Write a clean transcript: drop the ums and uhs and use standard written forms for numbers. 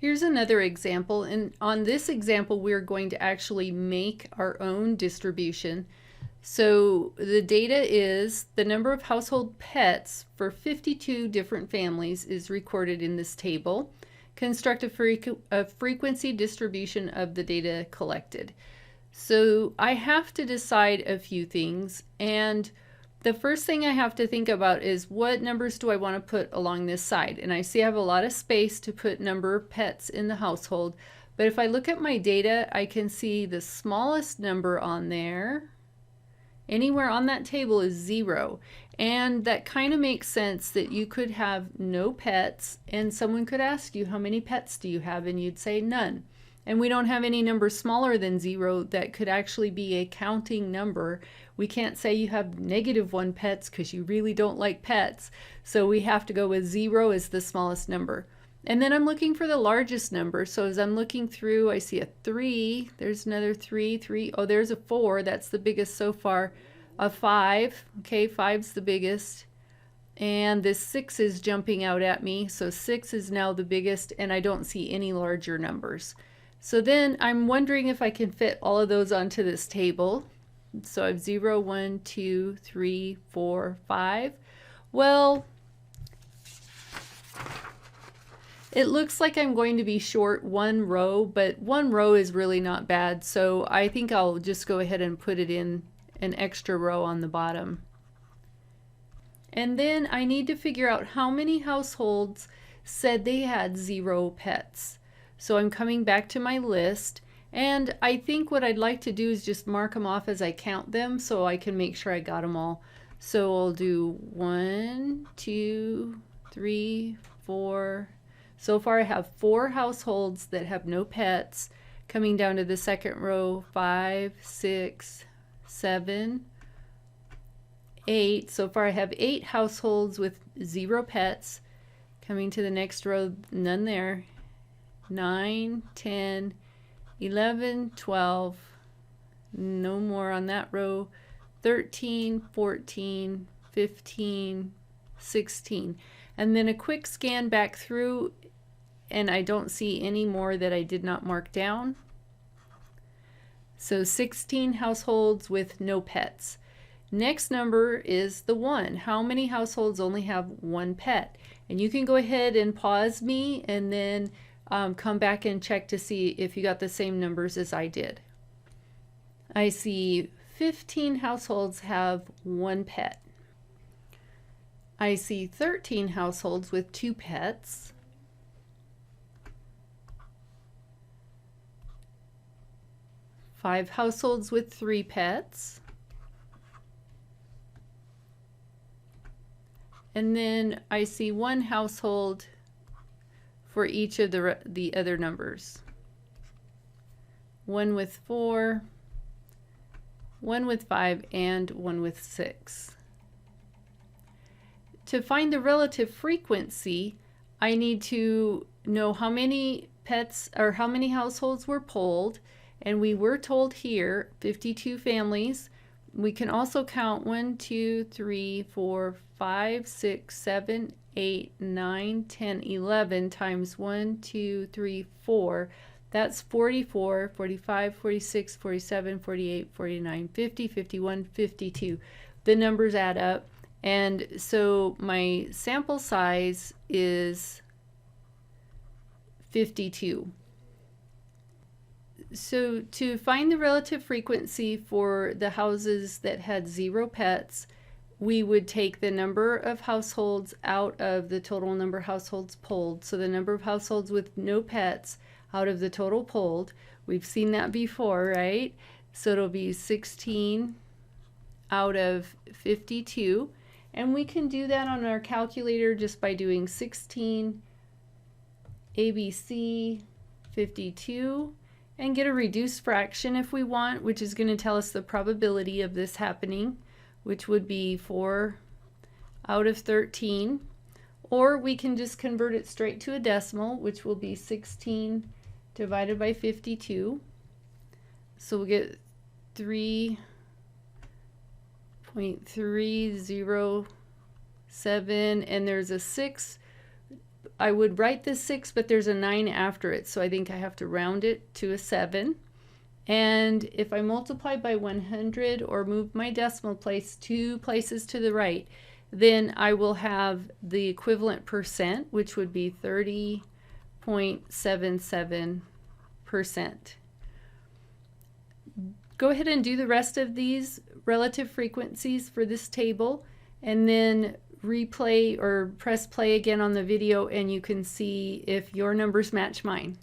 Here's another example, and on this example we're going to actually make our own distribution. So the data is the number of household pets for 52 different families is recorded in this table. Construct a frequency distribution of the data collected. So I have to decide a few things, and the first thing I have to think about is what numbers do I want to put along this side. And I see I have a lot of space to put number of pets in the household, but if I look at my data, I can see the smallest number on there anywhere on that table is 0. And that kind of makes sense that you could have no pets and someone could ask you, how many pets do you have? And you'd say none. And we don't have any number smaller than 0 that could actually be a counting number. We can't say you have -1 pets because you really don't like pets. So we have to go with 0 as the smallest number. And then I'm looking for the largest number. So as I'm looking through, I see a 3. There's another 3, 3. Oh, there's a 4. That's the biggest so far. A 5. Okay, 5's the biggest. And this 6 is jumping out at me. So 6 is now the biggest, and I don't see any larger numbers. So then I'm wondering if I can fit all of those onto this table. So I have 0, 1, 2, 3, 4, 5. Well, it looks like I'm going to be short 1 row, but 1 row is really not bad. So I think I'll just go ahead and put it in an extra row on the bottom. And then I need to figure out how many households said they had 0 pets. So I'm coming back to my list, and I think what I'd like to do is just mark them off as I count them so I can make sure I got them all. So I'll do 1, 2, 3, 4. So far I have 4 households that have no pets. Coming down to the second row, 5, 6, 7, 8. So far I have 8 households with 0 pets. Coming to the next row, none there. 9, 10, 11, 12, no more on that row, 13, 14, 15, 16. And then a quick scan back through, and I don't see any more that I did not mark down. So 16 households with no pets. Next number is the 1. How many households only have 1 pet? And you can go ahead and pause me and then come back and check to see if you got the same numbers as I did. I see 15 households have 1 pet. I see 13 households with 2 pets. Five households with 3 pets. And then I see 1 household for each of the other numbers. 1 with 4, 1 with 5, and 1 with 6. To find the relative frequency, I need to know how many pets or how many households were polled, and we were told here 52 families. We can also count 1, 2, 3, 4, 5, 6, 7, 8, 9, 10, 11 times 1, 2, 3, 4. That's 44, 45, 46, 47, 48, 49, 50, 51, 52. The numbers add up. And so my sample size is 52. So to find the relative frequency for the houses that had 0 pets, we would take the number of households out of the total number of households polled. So the number of households with no pets out of the total polled. We've seen that before, right? So it'll be 16 out of 52. And we can do that on our calculator just by doing 16 ABC 52 and get a reduced fraction if we want, which is going to tell us the probability of this happening, which would be 4 out of 13. Or we can just convert it straight to a decimal, which will be 16 divided by 52. So we'll get 3.307, and there's a 6 I would write this 6, but there's a 9 after it, so I think I have to round it to a 7. And if I multiply by 100 or move my decimal place 2 places to the right, then I will have the equivalent percent, which would be 30.77%. Go ahead and do the rest of these relative frequencies for this table, and then replay or press play again on the video, and you can see if your numbers match mine.